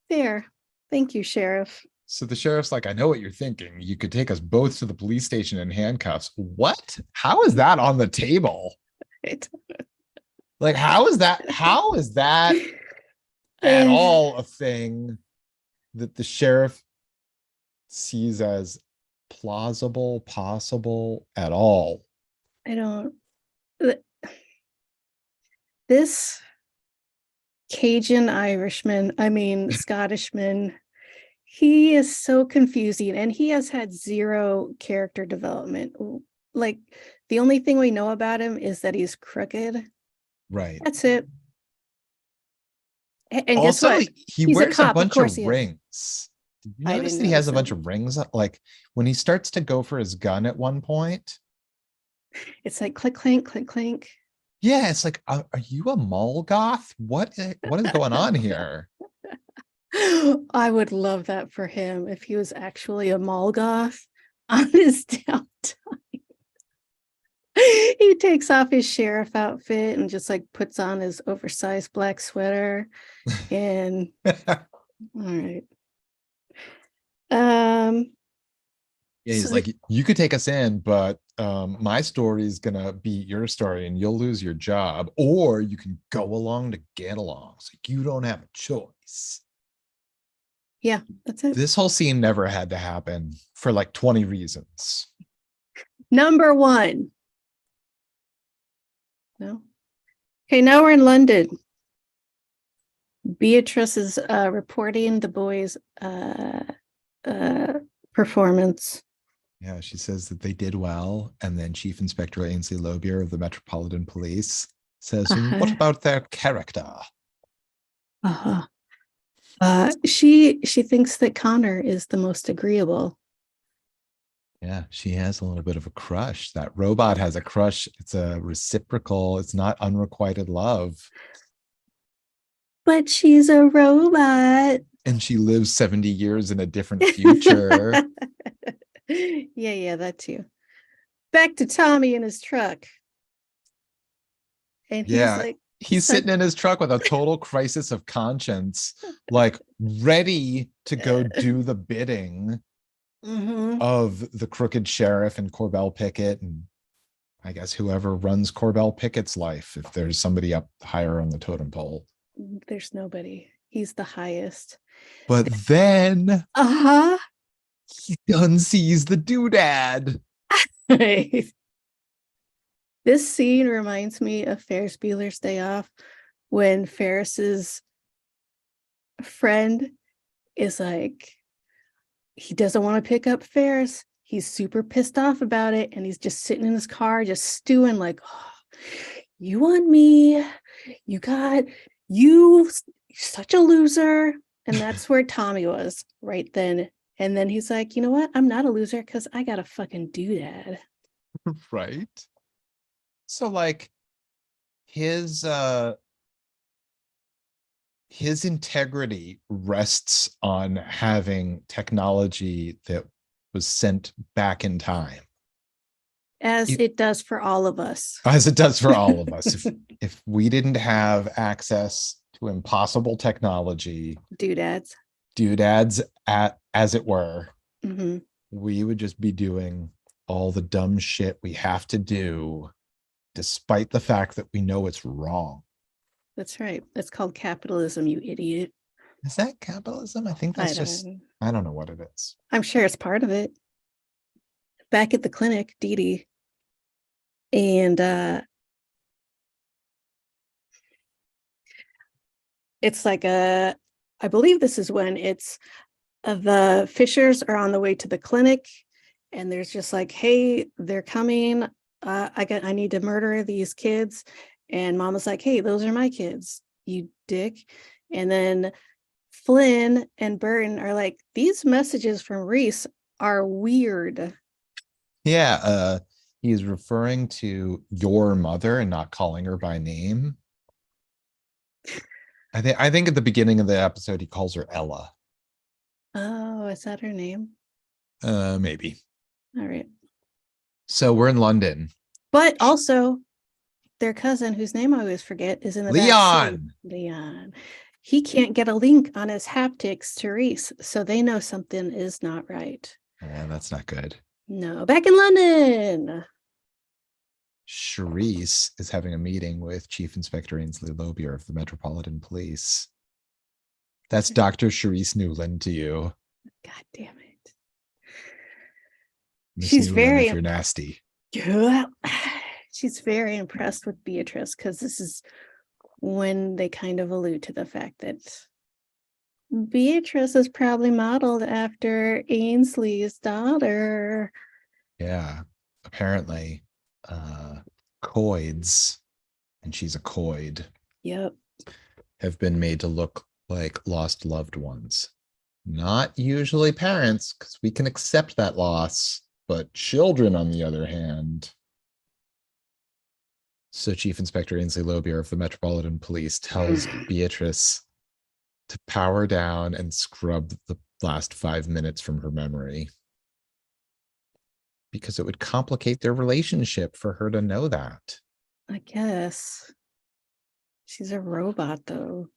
There. Thank you, Sheriff. So the sheriff's like, I know what you're thinking. You could take us both to the police station in handcuffs. What? How is that on the table? Like, how is that at all a thing that the sheriff sees as plausible, possible at all? I don't. This Cajun Irishman, I mean, Scottishman, he is so confusing and he has had zero character development. Like, the only thing we know about him is that he's crooked. Right. That's it. And also, guess what? He wears a bunch of rings. Did you notice that he has a bunch of rings? Like when he starts to go for his gun at one point, it's like click, clink, click, clink. Yeah, it's like, are you a mall goth? What is going on here? I would love that for him if he was actually a mall goth on his downtime. He takes off his sheriff outfit and just like puts on his oversized black sweater and all right. Yeah, he's like, you could take us in, but my story is gonna beat your story and you'll lose your job, or you can go along to get along. So you don't have a choice. Yeah, that's it. This whole scene never had to happen for like 20 reasons. Number one. No. Okay, now we're in London. Beatrice is reporting the boys' uh, performance. Yeah, she says that they did well. And then Chief Inspector Ainsley Lobier of the Metropolitan Police says, what Uh-huh. about their character? Uh-huh. She thinks that Connor is the most agreeable. Yeah, she has a little bit of a crush. That robot has a crush. It's a reciprocal, it's not unrequited love. But she's a robot. And she lives 70 years in a different future. Yeah, that too. Back to Tommy in his truck. And he's Yeah, like, he's sitting in his truck with a total crisis of conscience, like ready to go do the bidding of the crooked sheriff and Corbell Pickett, and I guess whoever runs Corbell Pickett's life, if there's somebody up higher on the totem pole. There's nobody. He's the highest. But then Uh-huh. he done sees the doodad. Right. This scene reminds me of Ferris Bueller's Day Off when Ferris's friend is like, he doesn't want to pick up Ferris. He's super pissed off about it. And he's just sitting in his car, just stewing like, oh, you want me? You got you, such a loser. And that's where Tommy was right then. And then he's like, you know what? I'm not a loser because I got to fucking do that. Right. So like his integrity rests on having technology that was sent back in time, As it does for all of us. as it does for all of us. If we didn't have access to impossible technology, doodads as it were, we would just be doing all the dumb shit we have to do, despite the fact that we know it's wrong. That's right. It's called capitalism, you idiot. Is that capitalism? I think that's I don't know what it is. I'm sure it's part of it. Back at the clinic, Dee Dee, and it's like I believe this is when it's the Fishers are on the way to the clinic, and there's just like, hey, they're coming. I need to murder these kids. And Mama's like, hey, those are my kids, you dick. And then Flynn and Burton are like, these messages from Reese are weird. Yeah, he's referring to your mother and not calling her by name. I think at the beginning of the episode he calls her Ella. Oh, is that her name? Maybe. All right. So we're in London. But also their cousin, whose name I always forget, is in the Leon. Leon. He can't get a link on his haptics to Reese, so they know something is not right. Yeah, that's not good. No. Back in London, Charisse is having a meeting with Chief Inspector Ainsley Lobier of the Metropolitan Police. That's Dr. Charisse Newland to you. God damn it. Miss She's Newland, very, if you're nasty. Yeah. She's very impressed with Beatrice because this is when they kind of allude to the fact that Beatrice is probably modeled after Ainsley's daughter. Yeah, apparently coids, and she's a coid. Yep. Have been made to look like lost loved ones. Not usually parents, because we can accept that loss, but children, on the other hand. So Chief Inspector Ainsley Lobier of the Metropolitan Police tells Beatrice to power down and scrub the last 5 minutes from her memory, because it would complicate their relationship for her to know that. I guess. She's a robot, though.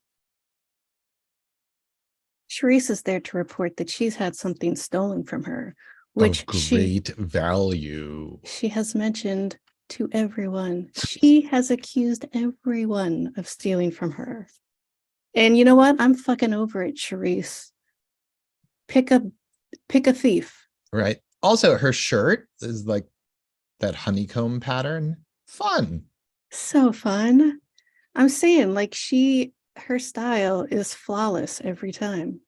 Charisse is there to report that she's had something stolen from her, which of great value. She has mentioned to everyone. She has accused everyone of stealing from her. And you know what? I'm fucking over it, Charisse. Pick a thief. Right. Also, her shirt is like that honeycomb pattern. Fun. So fun. I'm saying, like, she her style is flawless every time.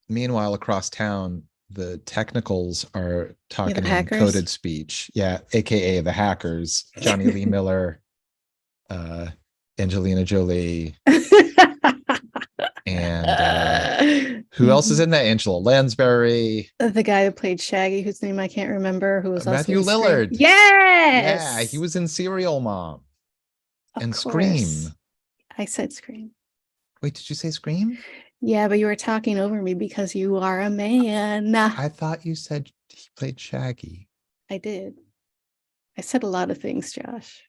Meanwhile, across town, the technicals are Yeah, the talking in hackers. coded speech. Yeah, aka the hackers, Johnny Lee Miller, Angelina Jolie, and who else is in that? Angela Lansbury, The guy who played Shaggy, whose name I can't remember, who was also Matthew in Scream. Lillard. Yeah, he Yes, was in Serial Mom of and course. Scream. I said Scream. Wait, did you say Scream? Yeah, but you were talking over me because you are a man. I thought you said he played Shaggy. I did. I said a lot of things, Josh.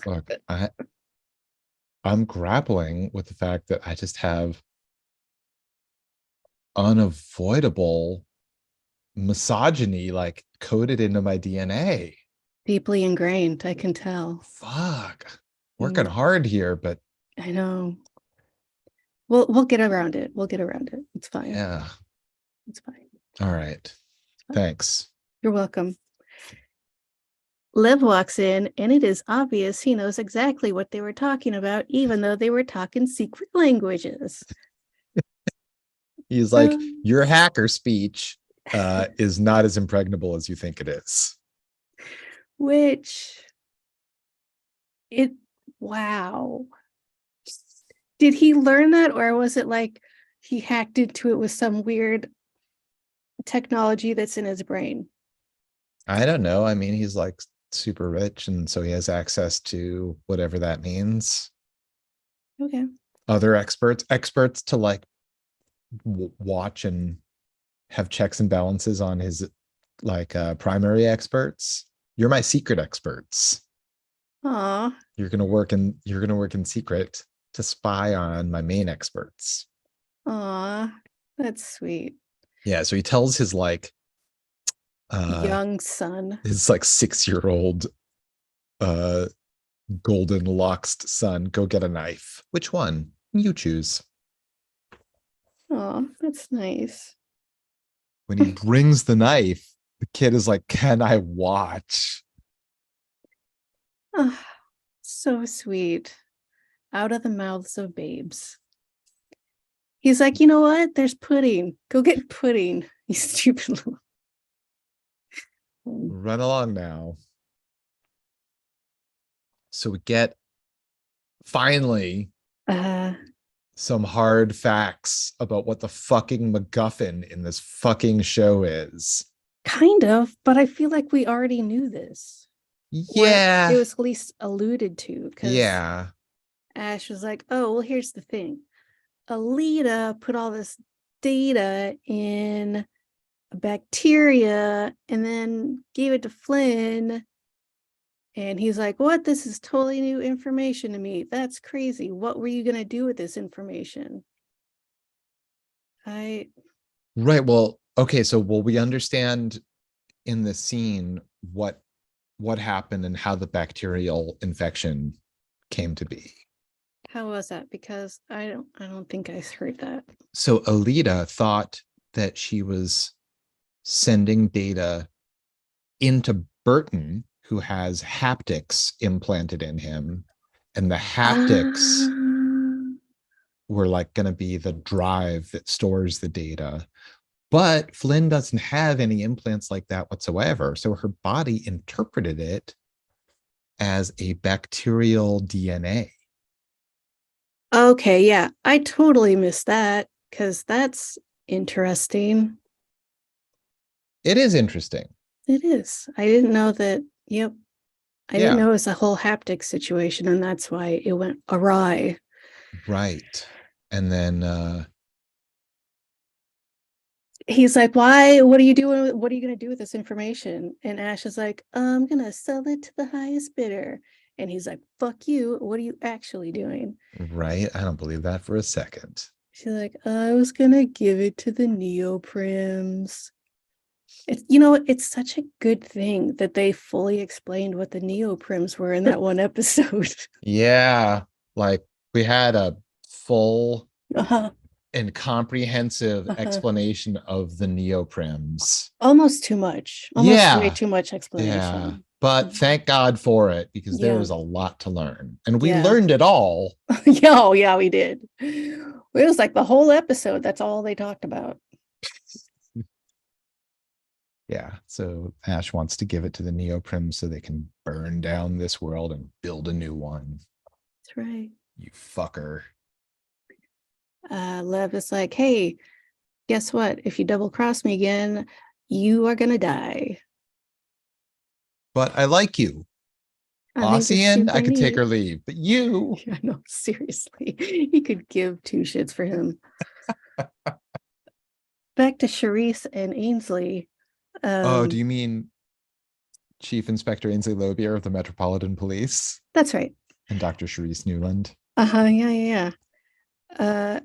Look, I'm grappling with the fact that I just have unavoidable misogyny like coded into my DNA. Deeply ingrained, I can tell. Fuck. Working hard here, but I know. We'll get around it. We'll get around it. It's fine. yeah. It's fine. All right. Thanks. You're welcome. Liv walks in, and it is obvious he knows exactly what they were talking about, even though they were talking secret languages. He's like, your hacker speech is not as impregnable as you think it is. Which, wow. Did he learn that, or was it like he hacked into it with some weird technology that's in his brain? I don't know. I mean, he's like super rich, and so he has access to whatever that means. Okay. Other experts to like watch and have checks and balances on his like primary experts. You're my secret experts. Aw. You're gonna work in secret to spy on my main experts. Aw, that's sweet. Yeah, so he tells his like young son, his like 6-year-old golden loxed son, go get a knife. Which one? You choose. Oh, that's nice. When he brings the knife, the kid is like, can I watch? Oh, so sweet. Out of the mouths of babes. He's like, you know what? There's pudding. Go get pudding. You stupid little. Run along now. So we get finally some hard facts about what the fucking MacGuffin in this fucking show is. Kind of, but I feel like we already knew this. Yeah. Or it was at least alluded to, because yeah. Ash was like, oh, well, here's the thing. Alita put all this data in a bacteria and then gave it to Flynn. And he's like, what? This is totally new information to me. That's crazy. What were you going to do with this information? Right. Well, okay. So will we understand in the scene what happened and how the bacterial infection came to be? How was that? Because I don't think I heard that. So Alita thought that she was sending data into Burton, who has haptics implanted in him, and the haptics were like going to be the drive that stores the data. But Flynn doesn't have any implants like that whatsoever. So her body interpreted it as a bacterial DNA. Okay, yeah. I totally missed that because that's interesting. It is interesting. It is. I didn't know that. Yep. I didn't know it was a whole haptic situation, and that's why it went awry. Right. And then he's like, why? What are you doing? What are you going to do with this information? And Ash is like, I'm going to sell it to the highest bidder. And he's like, fuck you. What are you actually doing? Right. I don't believe that for a second. She's like, I was going to give it to the neoprims. It's such a good thing that they fully explained what the neoprims were in that one episode. Yeah. Like we had a full and comprehensive explanation of the neoprims. Almost too much. Almost way too much explanation. But thank God for it, because there Yeah. was a lot to learn. And we Yeah. learned it all. Yeah, oh, yeah, we did. It was like the whole episode. That's all they talked about. Yeah. So Ash wants to give it to the Neoprim so they can burn down this world and build a new one. That's right. You fucker. Lev is like, hey, guess what? If you double cross me again, you are gonna die. But I like you. I think it's Ossian, I super could take neat. her leave. But you. Yeah, no, seriously. He could give two shits for him. Back to Charisse and Ainsley. Oh, do Um, you mean Chief Inspector Ainsley Lobier of the Metropolitan Police that's right. and Dr. Charisse Newland? Uh-huh, yeah, yeah. Uh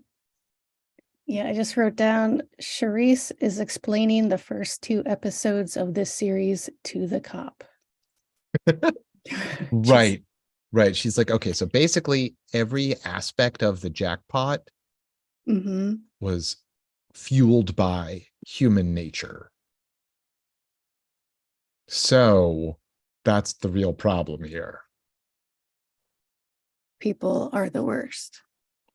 yeah, I just wrote down Charisse is explaining the first two episodes of this series to the cop. Just, Right. Right. She's like, okay, so basically every aspect of the jackpot was fueled by human nature. So that's the real problem here. people are the worst.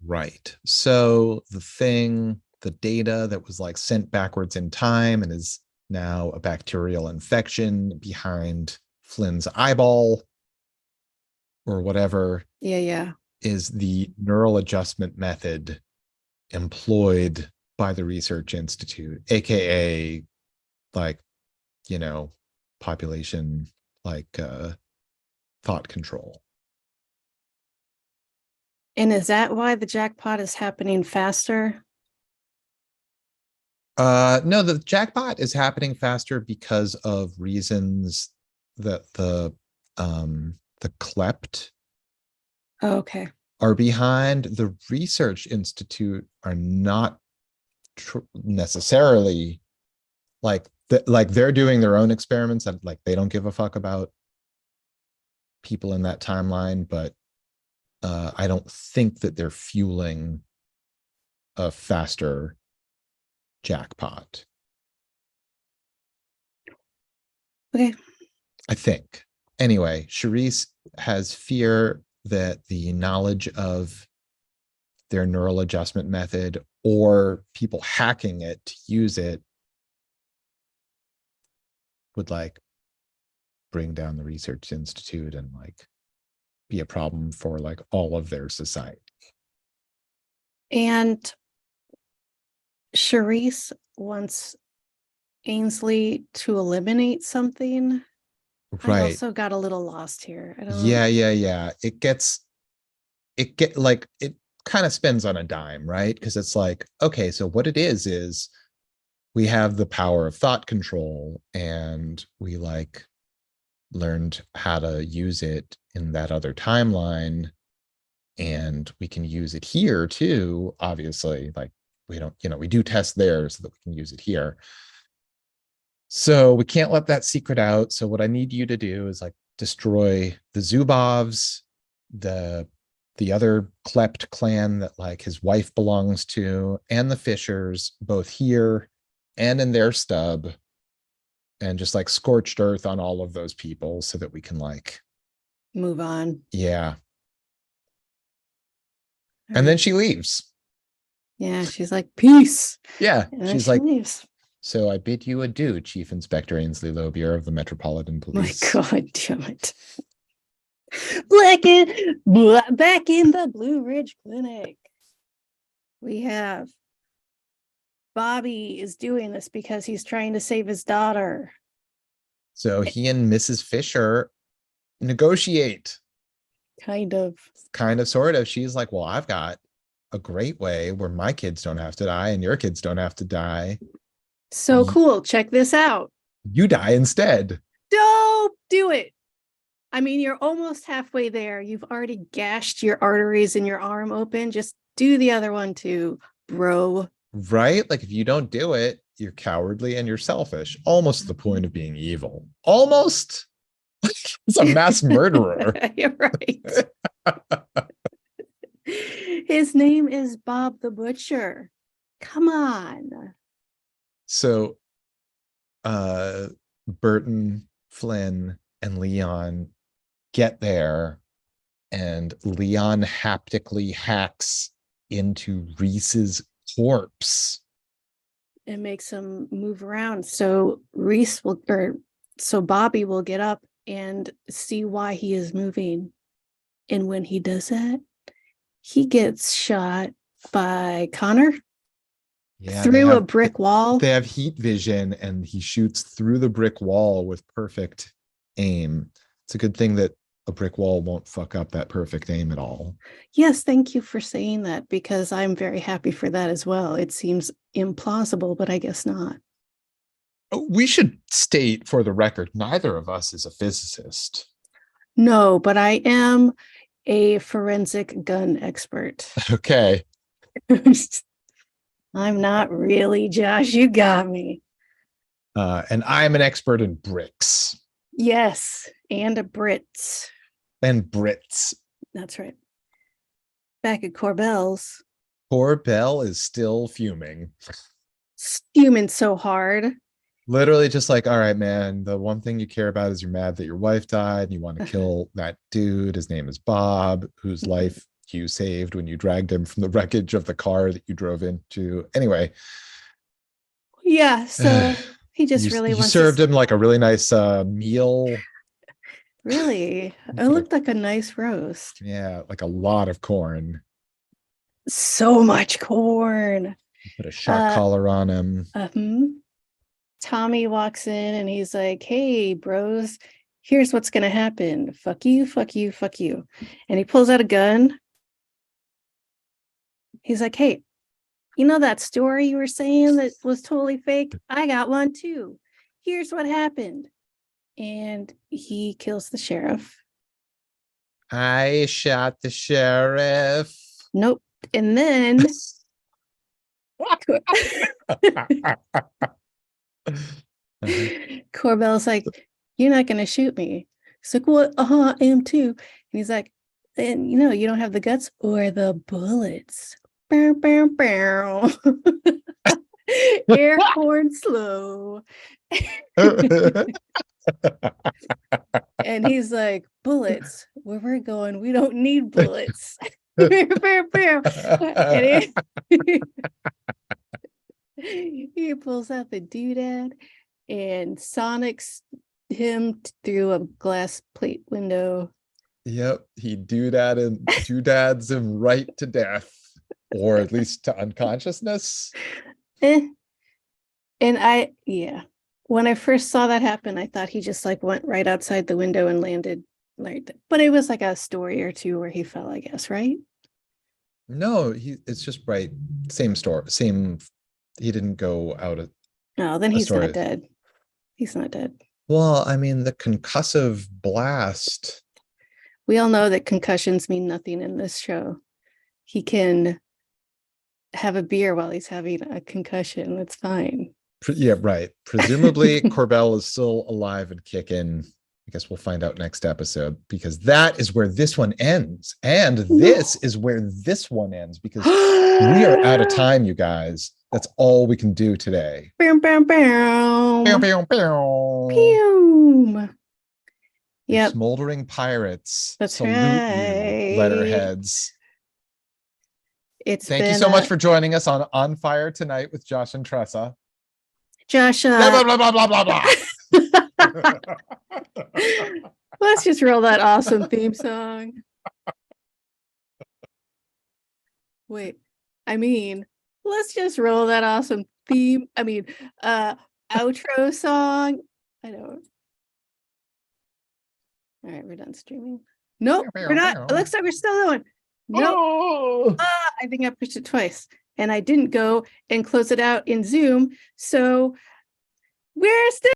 Right. So the data that was like sent backwards in time and is now a bacterial infection behind Flynn's eyeball or whatever. Yeah, yeah. Is the neural adjustment method employed by the Research Institute, aka like, population like thought control. And is that why the jackpot is happening faster? No, the jackpot is happening faster because of reasons that the klept Okay. are behind. The Research Institute are not necessarily like they're doing their own experiments and like they don't give a fuck about people in that timeline, but I don't think that they're fueling a faster jackpot. Okay. I think. Anyway, Charisse has fear that the knowledge of their neural adjustment method or people hacking it to use it would like bring down the Research Institute and like be a problem for like all of their society. And Charisse wants Ainsley to eliminate something. I Right. also got a little lost here. I don't. Yeah. It kind of spins on a dime, right? Because it's like, okay, so what it is we have the power of thought control and we like learned how to use it in that other timeline, and we can use it here too, obviously. Like we don't, we do test there so that we can use it here. So we can't let that secret out. So what I need you to do is like destroy the Zubovs, the other Klept clan that like his wife belongs to, and the Fishers, both here and in their stub, and just like scorched earth on all of those people so that we can like move on. Yeah. All And then right. she leaves. Yeah, she's like, peace. Yeah. And then She's she like, leaves. so I bid you adieu, Chief Inspector Ainsley Lobier of the Metropolitan Police. My God damn it. Back in the Blue Ridge Clinic. We have Bobby is doing this because he's trying to save his daughter. So he and Mrs. Fisher negotiate. Kind of. Kind of, sort of. She's like, well, I've got a great way where my kids don't have to die and your kids don't have to die. So cool. Check this out. You die instead. Dope. Do it. I mean, you're almost halfway there. You've already gashed your arteries in your arm open. Just do the other one too, bro. Right? Like if you don't do it, you're cowardly and you're selfish. Almost the point of being evil. Almost. It's a mass murderer. You're right. His name is Bob the Butcher. Come on. So Burton, Flynn, and Leon get there, and Leon haptically hacks into Reese's corpse. It makes him move around. So Bobby will get up and see why he is moving. And when he does that, he gets shot by Connor through a brick wall. They have heat vision, and he shoots through the brick wall with perfect aim. It's a good thing that a brick wall won't fuck up that perfect aim at all. Yes, thank you for saying that, because I'm very happy for that as well. It seems implausible, but I guess not. We should state for the record, neither of us is a physicist. No, but I am a forensic gun expert. Okay. I'm not really, Josh. You got me. And I'm an expert in bricks. Yes, and a Brits. And Brits. That's right. Back at Corbell's. Corbell is still fuming. Fuming so hard. Literally just like, all right, man, the one thing you care about is you're mad that your wife died and you want to kill that dude. His name is Bob, whose life you saved when you dragged him from the wreckage of the car that you drove into. Anyway. Yeah, so he just really wants served him like a really nice meal. Really? It looked like a nice roast. Yeah, like a lot of corn. So much corn. Put a shock collar on him. Tommy walks in and he's like, hey, bros, here's what's going to happen. Fuck you, fuck you, fuck you. And he pulls out a gun. He's like, hey, you know that story you were saying that was totally fake? I got one too. Here's what happened. And he kills the sheriff. I shot the sheriff. Nope. And then Corbell's like, you're not going to shoot me. He's like, well, I am too. And he's like, and you don't have the guts or the bullets. Bow, bow, bow. Air horn slow. And he's like, bullets, where we're going, we don't need bullets. And he pulls out the doodad and sonics him through a glass plate window. Yep, he doodads him right to death, or at least to unconsciousness. And when I first saw that happen, I thought he just like went right outside the window and landed right. But it was like a story or two where he fell, I guess, right? No, it's just right. Same story. Same. He didn't go out. No, then he's not dead. He's not dead. Well, I mean, the concussive blast. We all know that concussions mean nothing in this show. He can have a beer while he's having a concussion. That's fine. Yeah, right. Presumably, Corbell is still alive and kicking. I guess we'll find out next episode, because that is where this one ends. And this is where this one ends, because we are out of time, you guys. That's all we can do today. Bam, bam, bam. Pew, pew, pew. Pew. Yep. Smoldering pirates. That's salute right. You, letterheads. Thank you so much for joining us on Fire Tonight with Josh and Tressa. Josh, blah, blah, blah, blah, blah, blah. Let's just roll that awesome theme song. Wait, let's just roll that awesome outro song. I don't. All right, we're done streaming. Nope, we're not. It looks like we're still going. Nope. Oh. I think I pushed it twice, and I didn't go and close it out in Zoom. So we're still